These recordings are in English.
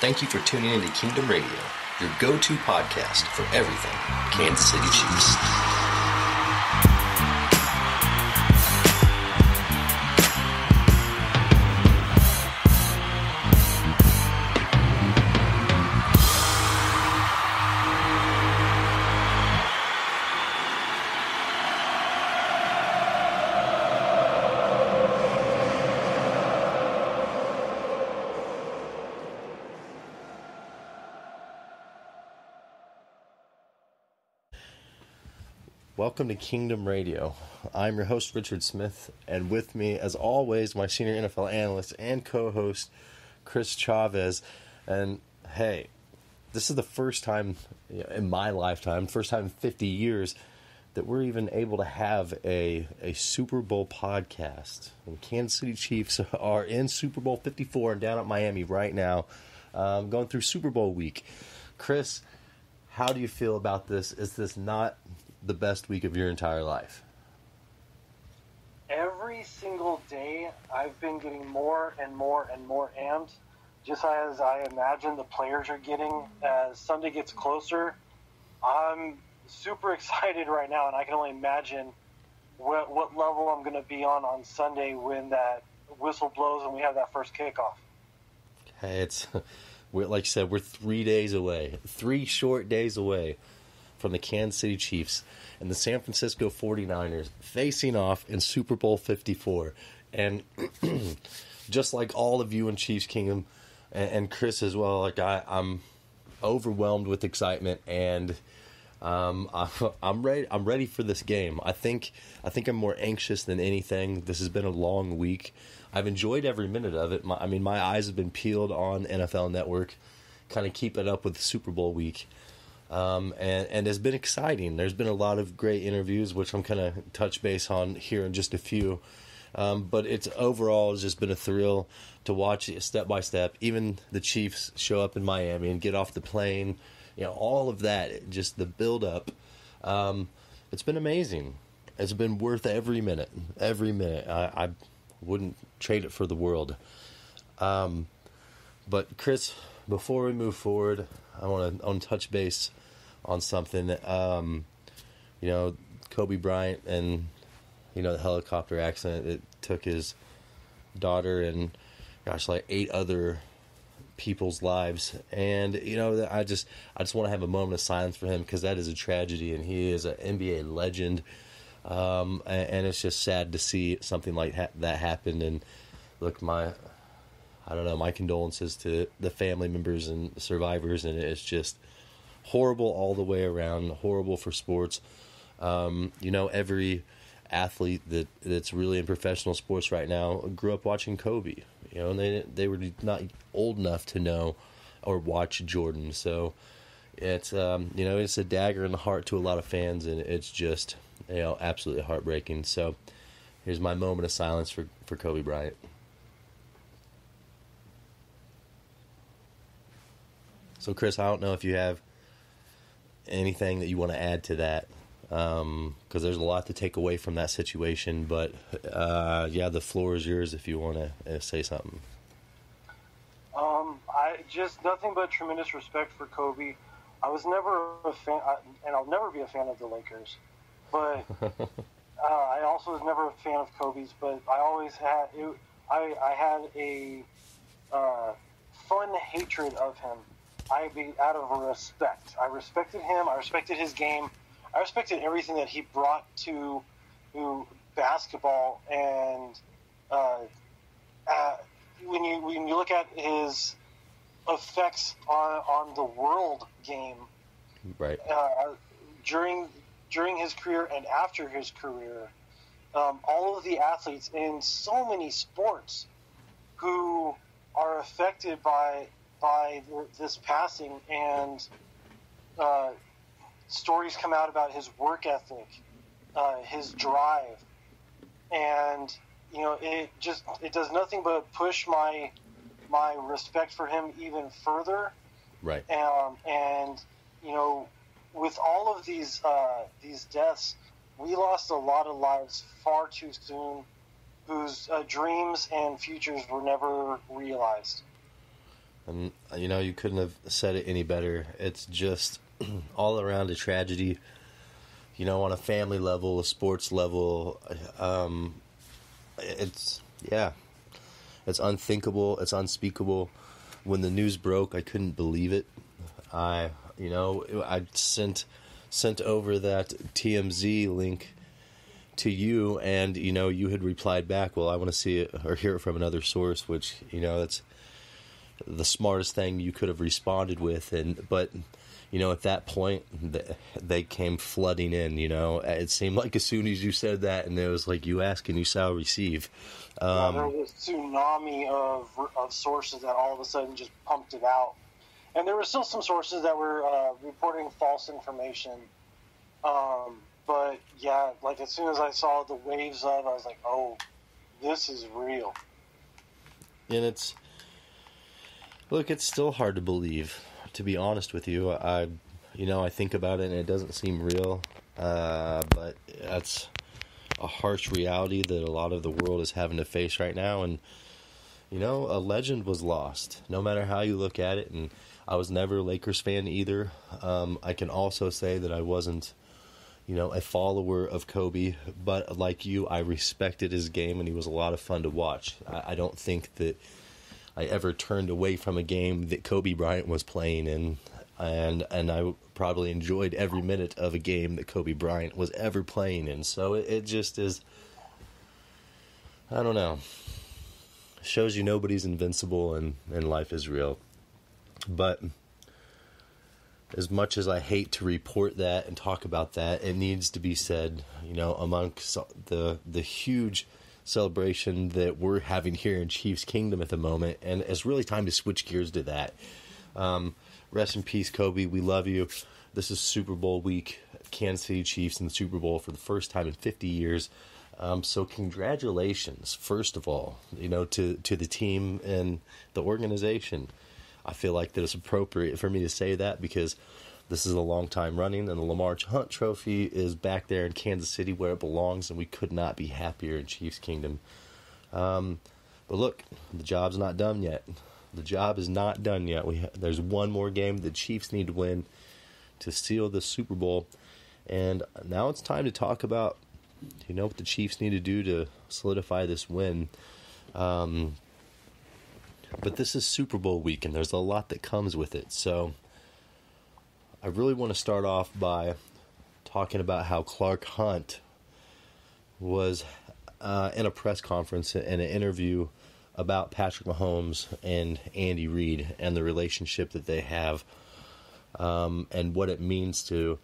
Thank you for tuning into Kingdom Radio, your go-to podcast for everything Kansas City Chiefs. Welcome to Kingdom Radio. I'm your host, Richard Smith, and with me, as always, my senior NFL analyst and co-host, Chris Chavez. And hey, this is the first time in my lifetime, first time in 50 years, that we're even able to have a Super Bowl podcast. And Kansas City Chiefs are in Super Bowl 54 and down at Miami right now, going through Super Bowl week. Chris, how do you feel about this? Is this not the best week of your entire life? Every single day, I've been getting more and more and more amped, just as I imagine the players are getting as Sunday gets closer. I'm super excited right now, and I can only imagine what level I'm going to be on Sunday when that whistle blows and we have that first kickoff. Hey, like you said, we're 3 days away, 3 short days away from the Kansas City Chiefs and the San Francisco 49ers facing off in Super Bowl 54. And just like all of you in Chiefs Kingdom and Chris as well, like I'm overwhelmed with excitement, and I'm ready for this game. I think I'm more anxious than anything. This has been a long week. I've enjoyed every minute of it. My eyes have been peeled on NFL Network, kind of keeping up with Super Bowl week. And it's been exciting. There's been a lot of great interviews, which I'm going to touch base on here in just a few. But it's overall just been a thrill to watch it step by step. Even the Chiefs show up in Miami and get off the plane. All of that, just the build up. It's been amazing. It's been worth every minute. Every minute. I wouldn't trade it for the world. But Chris, before we move forward, I want to touch base on something. Kobe Bryant and the helicopter accident that took his daughter and like 8 other people's lives. And I just want to have a moment of silence for him, because that is a tragedy, and he is an NBA legend. And it's just sad to see something like that happen. And look, my condolences to the family members and survivors, and it's just horrible all the way around, horrible for sports. Every athlete that's really in professional sports right now grew up watching Kobe, and they were not old enough to know or watch Jordan. So it's, it's a dagger in the heart to a lot of fans, and it's just, absolutely heartbreaking. So here's my moment of silence for Kobe Bryant. So, Chris, I don't know if you have anything that you want to add to that, because there's a lot to take away from that situation. But, the floor is yours if you want to say something. I just nothing but tremendous respect for Kobe. I was never a fan, and I'll never be a fan of the Lakers. But I also was never a fan of Kobe's. But I always had I had a fun hatred of him. Out of respect. I respected him. I respected his game. I respected everything that he brought to basketball. And when you look at his effects on the world game, right, during his career and after his career, all of the athletes in so many sports who are affected by this passing, and stories come out about his work ethic, his drive, and it does nothing but push my respect for him even further. Right. And with all of these deaths, we lost a lot of lives far too soon, whose dreams and futures were never realized. And, you couldn't have said it any better. It's just all around a tragedy, on a family level, a sports level. It's unthinkable. It's unspeakable. When the news broke, I couldn't believe it. I sent over that TMZ link to you, and, you had replied back, well, I want to see it or hear it from another source, which, that's the smartest thing you could have responded with. But at that point, they came flooding in. It seemed like as soon as you said that, and it was like, you ask and you shall receive. There was a tsunami of sources that all of a sudden just pumped it out, and there were still some sources that were reporting false information. But yeah, like as soon as I saw the waves of, I was like, oh, this is real. And it's still hard to believe, to be honest with you. I think about it and it doesn't seem real. But that's a harsh reality that a lot of the world is having to face right now. And, a legend was lost, no matter how you look at it. And I was never a Lakers fan either. I can also say that I wasn't, a follower of Kobe, but like you, I respected his game and he was a lot of fun to watch. I don't think that I ever turned away from a game that Kobe Bryant was playing in, and I probably enjoyed every minute of a game that Kobe Bryant was ever playing in. So it just is, I don't know, shows you nobody's invincible and life is real. But as much as I hate to report that and talk about that, it needs to be said, amongst the huge celebration that we're having here in Chiefs Kingdom at the moment, and it's really time to switch gears to that. Rest in peace, Kobe. We love you. This is Super Bowl week. Kansas City Chiefs in the Super Bowl for the first time in 50 years. So congratulations, first of all, to the team and the organization. I feel like that it's appropriate for me to say that because this is a long time running, and the Lamar Hunt Trophy is back there in Kansas City where it belongs, and we could not be happier in Chiefs Kingdom. But look, the job's not done yet. The job is not done yet. There's one more game the Chiefs need to win to seal the Super Bowl, and now it's time to talk about, what the Chiefs need to do to solidify this win. But this is Super Bowl week, and there's a lot that comes with it. So I really want to start off by talking about how Clark Hunt was in a press conference in an interview about Patrick Mahomes and Andy Reid and the relationship that they have, and what it means to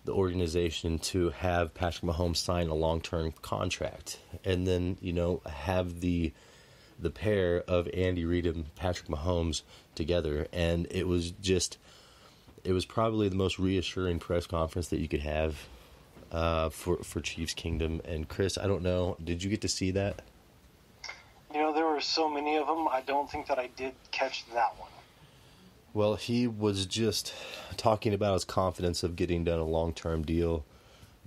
the organization to have Patrick Mahomes sign a long-term contract, and then have the pair of Andy Reid and Patrick Mahomes together. And it was probably the most reassuring press conference that you could have for Chiefs Kingdom. And Chris, I don't know, did you get to see that? There were so many of them, I don't think that I did catch that one. Well, he was just talking about his confidence of getting done a long-term deal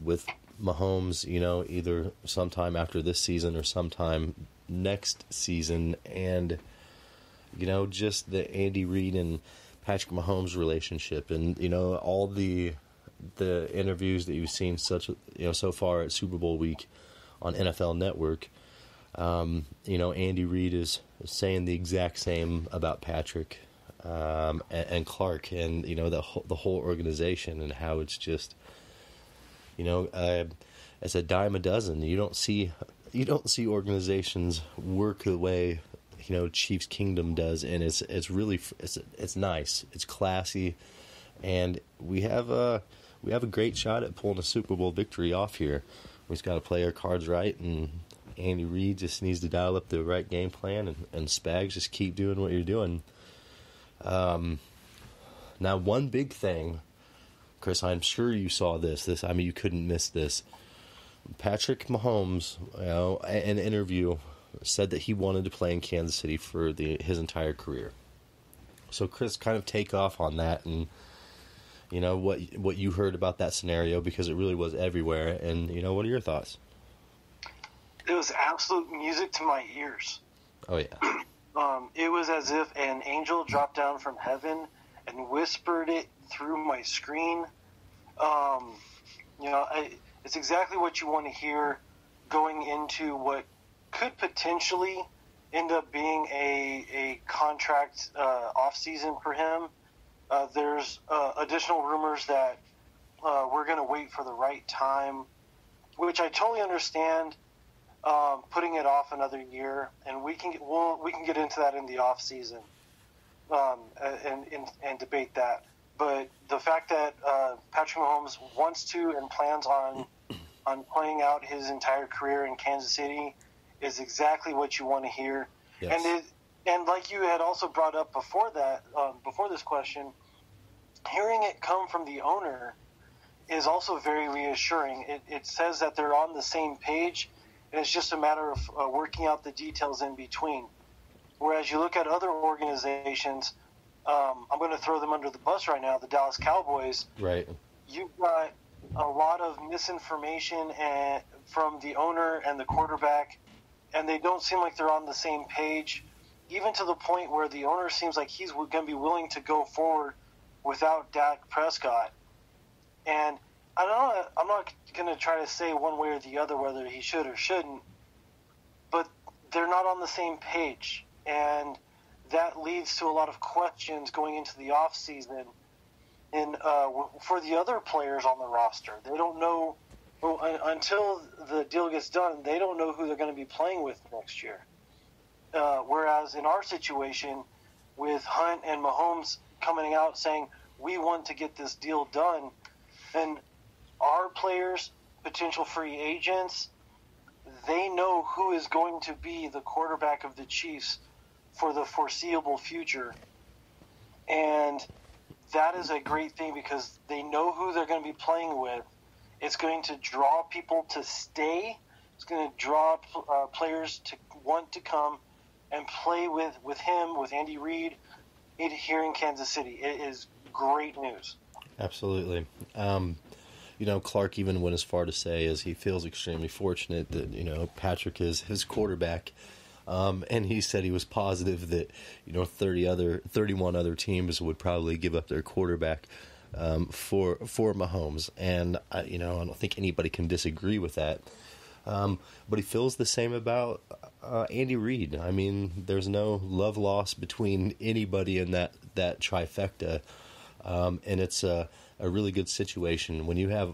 with Mahomes, either sometime after this season or sometime next season. And just the Andy Reid and Patrick Mahomes relationship, and all the interviews that you've seen so far at Super Bowl week on NFL Network. Andy Reid is saying the exact same about Patrick and Clark, and the whole organization, and how it's just it's a dime a dozen. You don't see organizations work the way Chiefs Kingdom does, and it's really nice, it's classy, and we have a great shot at pulling a Super Bowl victory off here. We just got to play our cards right, and Andy Reid just needs to dial up the right game plan, and Spags just keep doing what you're doing. Now, one big thing, Chris, I'm sure you saw this. You couldn't miss this. Patrick Mahomes, in an interview, said that he wanted to play in Kansas City for his entire career. So, Chris, kind of take off on that, and what you heard about that scenario, because it really was everywhere. And what are your thoughts? It was absolute music to my ears. Oh yeah. It was as if an angel dropped down from heaven and whispered it through my screen. It's exactly what you want to hear going into what could potentially end up being a contract off-season for him. There's additional rumors that we're going to wait for the right time, which I totally understand, putting it off another year, and we can get into that in the off-season and debate that. But the fact that Patrick Mahomes wants to and plans on playing out his entire career in Kansas City is exactly what you want to hear. Yes. And like you had also brought up before that, before this question, hearing it come from the owner is also very reassuring. It says that they're on the same page, and it's just a matter of working out the details in between. Whereas you look at other organizations, I'm going to throw them under the bus right now, the Dallas Cowboys. Right. You've got a lot of misinformation from the owner and the quarterback, and they don't seem like they're on the same page, even to the point where the owner seems like he's going to be willing to go forward without Dak Prescott. And I'm not going to try to say one way or the other whether he should or shouldn't, but they're not on the same page. And that leads to a lot of questions going into the offseason. And for the other players on the roster, they don't know, until the deal gets done, they don't know who they're going to be playing with next year. Whereas in our situation, with Hunt and Mahomes coming out saying, we want to get this deal done, and our players, potential free agents, they know who is going to be the quarterback of the Chiefs for the foreseeable future. And that is a great thing because they know who they're going to be playing with. It's going to draw people to stay. It's going to draw players to want to come and play with him, with Andy Reid, here in Kansas City. It is great news. Absolutely. Clark even went as far to say as he feels extremely fortunate that, Patrick is his quarterback. And he said he was positive that, 31 other teams would probably give up their quarterback for Mahomes. And, I don't think anybody can disagree with that. But he feels the same about Andy Reid. I mean, there's no love lost between anybody in that trifecta. And it's a really good situation when you have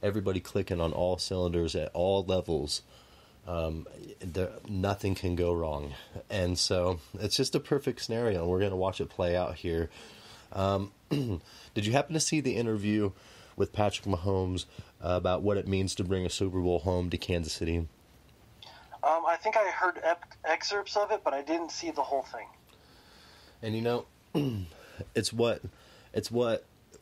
everybody clicking on all cylinders at all levels. Nothing can go wrong, and so it's just a perfect scenario, and we're going to watch it play out here. Did you happen to see the interview with Patrick Mahomes about what it means to bring a Super Bowl home to Kansas City? I think I heard excerpts of it, but I didn't see the whole thing. And it's what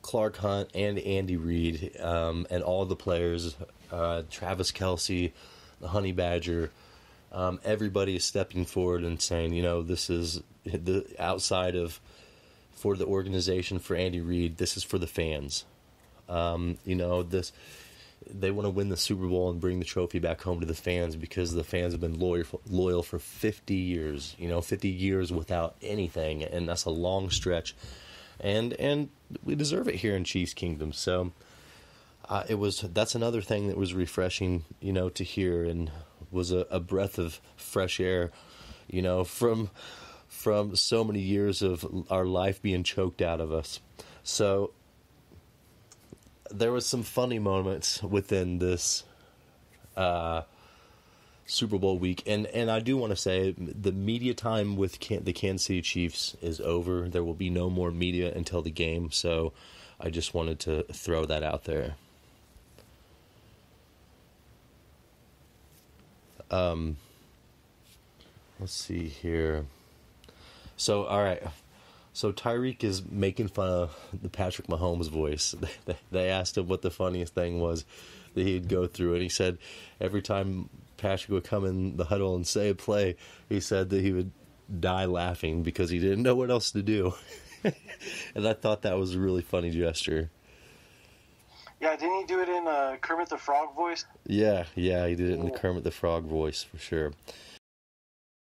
Clark Hunt and Andy Reid and all the players, Travis-Kelce, the Honey Badger, everybody is stepping forward and saying, this is the outside of for the organization, for Andy Reid, this is for the fans. They want to win the Super Bowl and bring the trophy back home to the fans because the fans have been loyal for 50 years, 50 years without anything, and that's a long stretch. And we deserve it here in Chiefs Kingdom. So that's another thing that was refreshing, to hear, and was a breath of fresh air, from so many years of our life being choked out of us. So there was some funny moments within this Super Bowl week, and I do want to say the media time with the Kansas City Chiefs is over. There will be no more media until the game, so I just wanted to throw that out there. Let's see here. So, all right. So Tyreek is making fun of the Patrick Mahomes voice. They asked him what the funniest thing was that he'd go through, and he said every time Patrick would come in the huddle and say a play, he said that he would die laughing because he didn't know what else to do. And I thought that was a really funny gesture. Yeah, didn't he do it in Kermit the Frog voice? Yeah, he did it in the Kermit the Frog voice for sure.